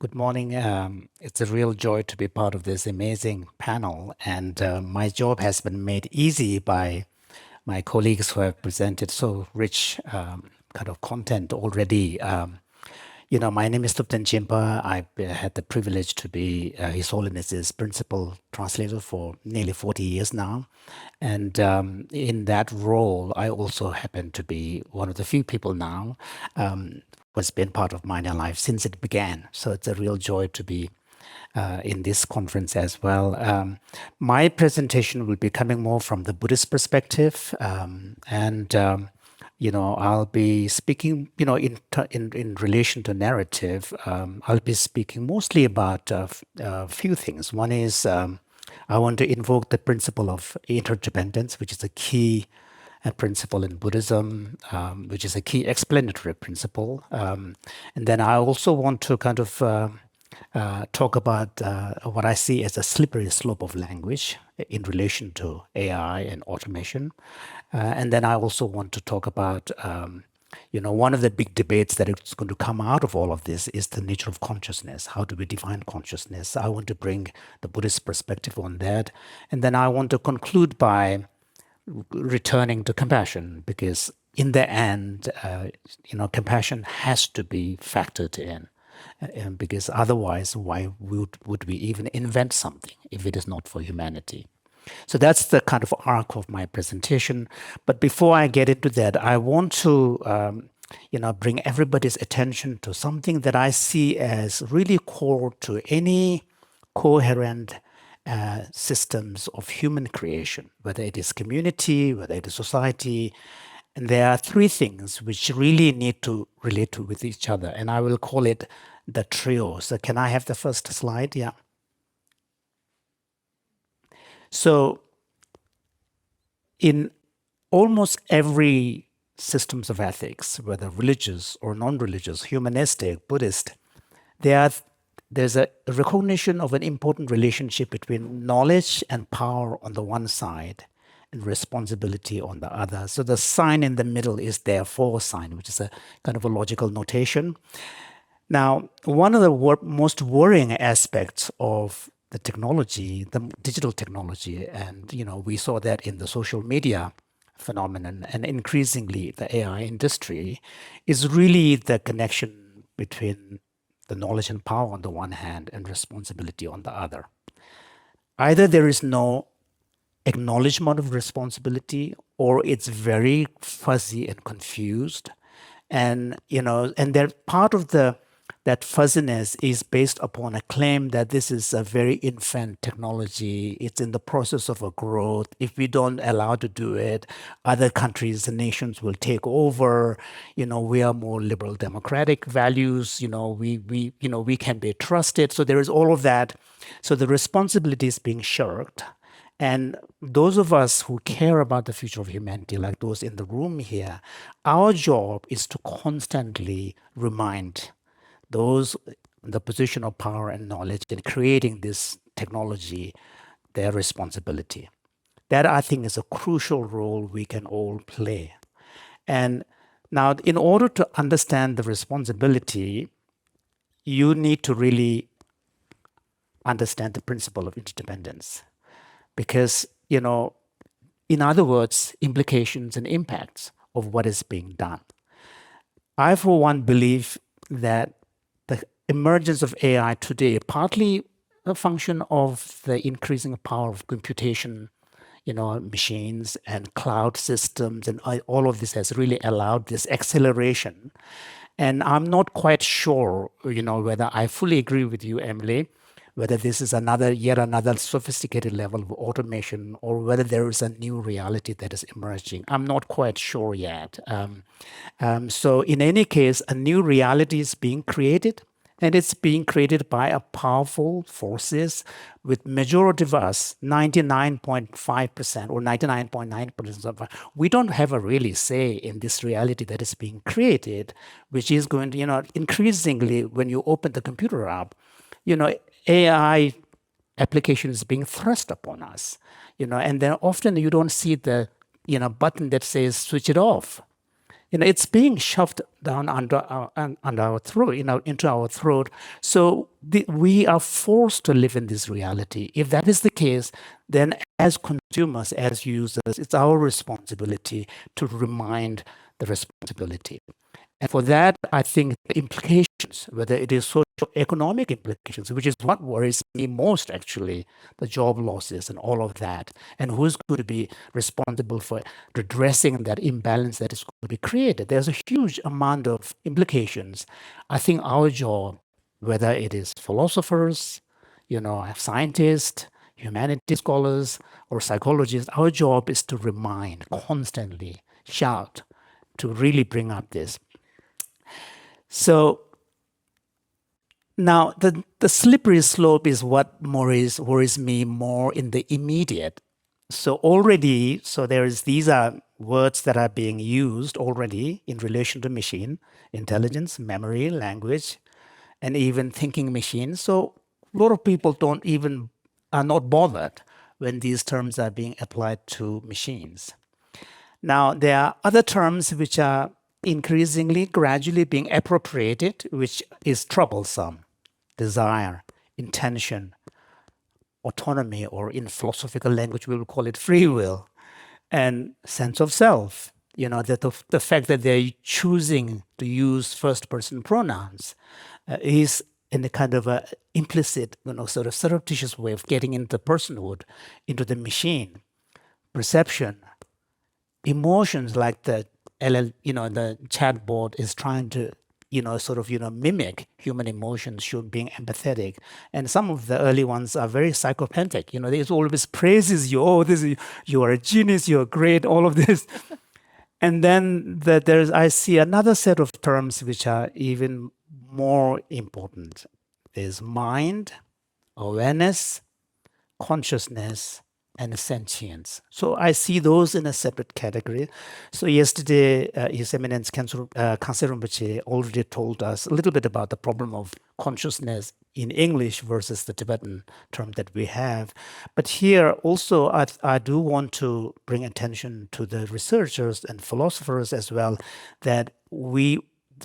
Good morning. It's a real joy to be part of this amazing panel. And my job has been made easy by my colleagues who have presented so rich kind of content already. My name is Thupten Jinpa. I've had the privilege to be His Holiness's principal translator for nearly 40 years now. And in that role, I also happen to be one of the few people now who has been part of Minor Life since it began. So it's a real joy to be in this conference as well. My presentation will be coming more from the Buddhist perspective, I'll be speaking, in relation to narrative. I'll be speaking mostly about a few things. One is I want to invoke the principle of interdependence, which is a key principle in Buddhism, which is a key explanatory principle. And then I also want to kind of talk about what I see as a slippery slope of language in relation to AI and automation. And then I also want to talk about, one of the big debates that is going to come out of all of this is the nature of consciousness. How do we define consciousness? I want to bring the Buddhist perspective on that. And then I want to conclude by returning to compassion, because in the end, compassion has to be factored in. Because otherwise, why would we even invent something if it is not for humanity? So that's the kind of arc of my presentation. But before I get into that, I want to bring everybody's attention to something that I see as really core to any coherent systems of human creation, whether it is community, whether it is society. And there are three things which really need to relate to with each other. And I will call it the trio. So can I have the first slide? Yeah. So in almost every systems of ethics, whether religious or non-religious, humanistic, Buddhist, there's a recognition of an important relationship between knowledge and power on the one side and responsibility on the other. So the sign in the middle is therefore sign, which is a kind of a logical notation. Now, one of the most worrying aspects of the technology, the digital technology, and we saw that in the social media phenomenon and increasingly the AI industry, is really the connection between the knowledge and power on the one hand and responsibility on the other. Either there is no acknowledgement of responsibility, or it's very fuzzy and confused. And part of that fuzziness is based upon a claim that this is a very infant technology. It's in the process of a growth. If we don't allow to do it, other countries and nations will take over. We are more liberal democratic values. We can be trusted. So there is all of that. So the responsibility is being shirked. And those of us who care about the future of humanity, like those in the room here, our job is to constantly remind those in the position of power and knowledge in creating this technology their responsibility. That, I think, is a crucial role we can all play. And now, in order to understand the responsibility, you need to really understand the principle of interdependence. Because, in other words, implications and impacts of what is being done. I, for one, believe that the emergence of AI today, partly a function of the increasing power of computation, machines and cloud systems, and all of this has really allowed this acceleration. And I'm not quite sure, whether I fully agree with you, Emily, whether this is yet another sophisticated level of automation, or whether there is a new reality that is emerging. I'm not quite sure yet. So in any case, a new reality is being created, and it's being created by a powerful forces with majority of us, 99.5% or 99.9% of us, we don't have a really say in this reality that is being created, which is going to, increasingly, when you open the computer up, AI application is being thrust upon us, and then often you don't see the, button that says switch it off. It's being shoved down under our throat, into our throat. So we are forced to live in this reality. If that is the case, then as consumers, as users, it's our responsibility to remind the responsibility. And for that, I think the implications, whether it is socio-economic implications, which is what worries me most, actually, the job losses and all of that, and who's going to be responsible for redressing that imbalance that is going to be created. There's a huge amount of implications. I think our job, whether it is philosophers, scientists, humanities scholars, or psychologists, our job is to remind constantly, shout, to really bring up this. So now the slippery slope is what worries me more in the immediate. So already, these are words that are being used already in relation to machine intelligence, memory, language, and even thinking machines. So a lot of people are not bothered when these terms are being applied to machines. Now, there are other terms which are increasingly, gradually being appropriated, which is troublesome. Desire, intention, autonomy, or in philosophical language, we will call it free will, and sense of self. The fact that they're choosing to use first-person pronouns is in a kind of a implicit, sort of surreptitious way of getting into personhood, into the machine. Perception, emotions, like the the chatbot is trying to mimic human emotions, being empathetic, and some of the early ones are very psychopathic. They always praises you. Oh, you are a genius. You are great. All of this, and then I see another set of terms which are even more important. There's mind, awareness, consciousness, and sentience. So I see those in a separate category. So yesterday, His Eminence Khyentse Rinpoche already told us a little bit about the problem of consciousness in English versus the Tibetan term that we have. But here also, I do want to bring attention to the researchers and philosophers as well, that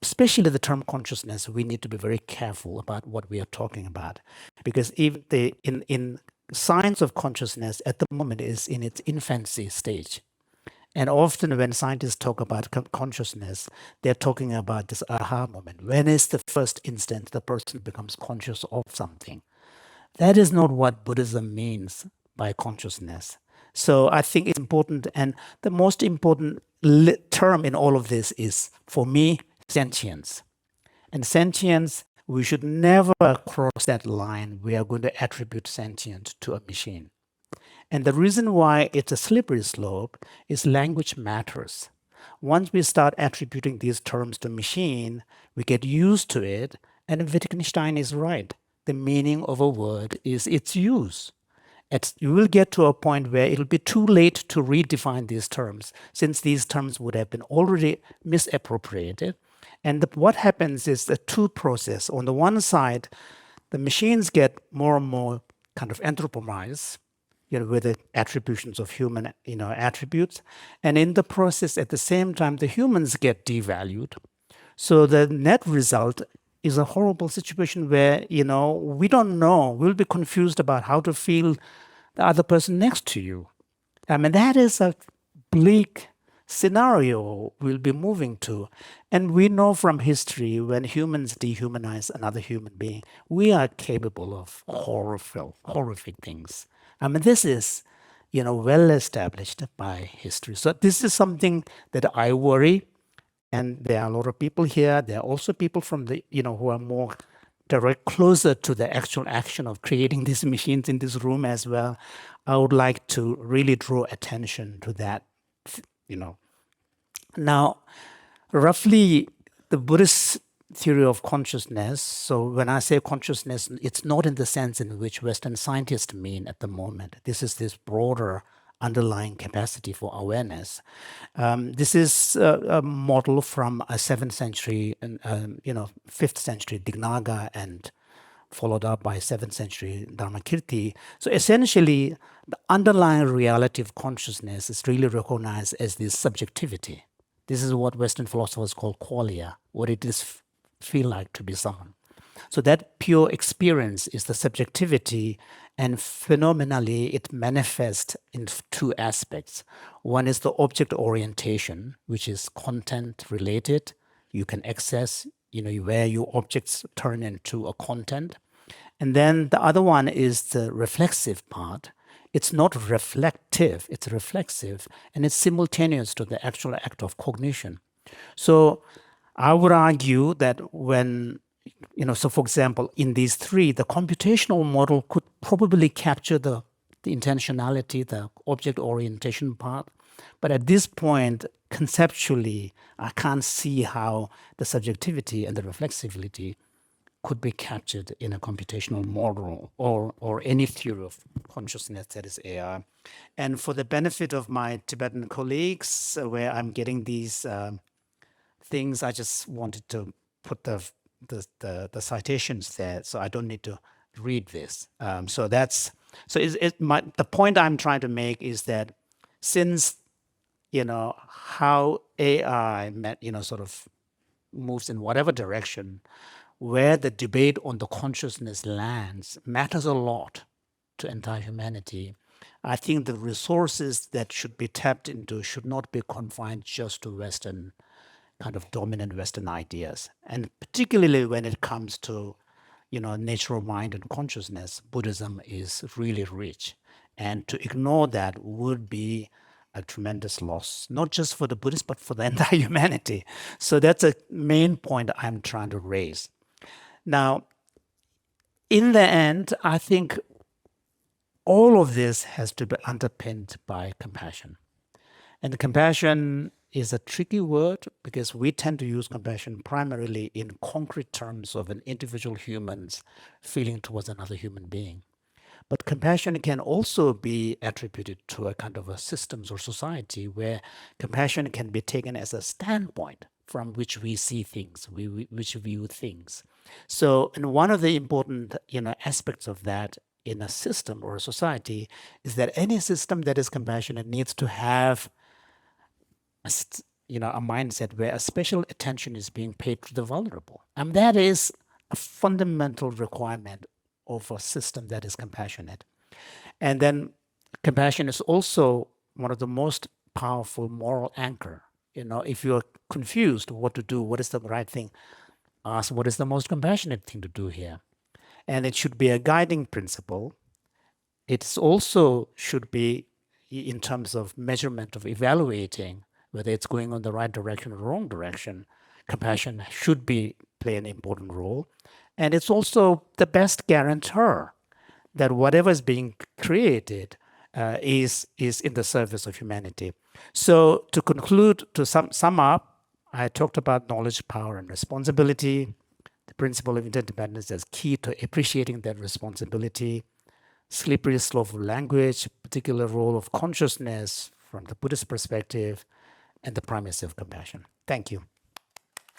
especially the term consciousness, we need to be very careful about what we are talking about, because even in science of consciousness at the moment is in its infancy stage. And often when scientists talk about consciousness, they're talking about this aha moment. When is the first instant the person becomes conscious of something? That is not what Buddhism means by consciousness. So I think it's important, and the most important term in all of this is, for me, sentience. And sentience, we should never cross that line. We are going to attribute sentience to a machine. And the reason why it's a slippery slope is language matters. Once we start attributing these terms to machine, we get used to it, and Wittgenstein is right. The meaning of a word is its use. You will get to a point where it'll be too late to redefine these terms, since these terms would have been already misappropriated. And what happens is the two process. On the one side, the machines get more and more kind of anthropomized, with the attributions of human, attributes. And in the process, at the same time, the humans get devalued. So the net result is a horrible situation where, we don't know. We'll be confused about how to feel the other person next to you. I mean, that is a bleak scenario we'll be moving to. And we know from history, when humans dehumanize another human being, we are capable of horrific things. I mean, this is, well established by history. So this is something that I worry. And there are a lot of people here. There are also people from the, who are more direct, closer to the actual action of creating these machines in this room as well. I would like to really draw attention to that, Now, roughly, the Buddhist theory of consciousness, so when I say consciousness, it's not in the sense in which Western scientists mean at the moment. This is this broader underlying capacity for awareness. This is a model from a 7th century and 5th century Dignaga, and followed up by 7th century Dharmakirti. So essentially, the underlying reality of consciousness is really recognized as this subjectivity, This is what Western philosophers call qualia, what it is feel like to be someone. So that pure experience is the subjectivity, and phenomenally it manifests in two aspects. One is the object orientation, which is content related. You can access, where your objects turn into a content. And then the other one is the reflexive part. It's not reflective, it's reflexive, and it's simultaneous to the actual act of cognition. So I would argue that when, so for example, in these three, the computational model could probably capture the intentionality, the object orientation part. But at this point, conceptually, I can't see how the subjectivity and the reflexivity could be captured in a computational model or any theory of consciousness that is AI. And for the benefit of my Tibetan colleagues, where I'm getting these things, I just wanted to put the citations there, so I don't need to read this. The point I'm trying to make is that since how AI sort of moves in whatever direction, where the debate on the consciousness lands matters a lot to entire humanity. I think the resources that should be tapped into should not be confined just to Western, kind of dominant Western ideas. And particularly when it comes to, natural mind and consciousness, Buddhism is really rich. And to ignore that would be a tremendous loss, not just for the Buddhists, but for the entire humanity. So that's a main point I'm trying to raise. Now, in the end, I think all of this has to be underpinned by compassion. And compassion is a tricky word because we tend to use compassion primarily in concrete terms of an individual human's feeling towards another human being. But compassion can also be attributed to a kind of a systems or society where compassion can be taken as a standpoint from which we see things, which view things. So, and one of the important, aspects of that in a system or a society is that any system that is compassionate needs to have a mindset where a special attention is being paid to the vulnerable. And that is a fundamental requirement of a system that is compassionate. And then compassion is also one of the most powerful moral anchor. If you're confused what to do, what is the right thing, ask what is the most compassionate thing to do here. And it should be a guiding principle. It also should be in terms of measurement of evaluating whether it's going on the right direction or wrong direction. Compassion should play an important role. And it's also the best guarantor that whatever is being created is in the service of humanity. So to conclude, to sum up, I talked about knowledge, power, and responsibility. The principle of interdependence is key to appreciating that responsibility. Slippery slope of language, particular role of consciousness from the Buddhist perspective, and the primacy of compassion. Thank you.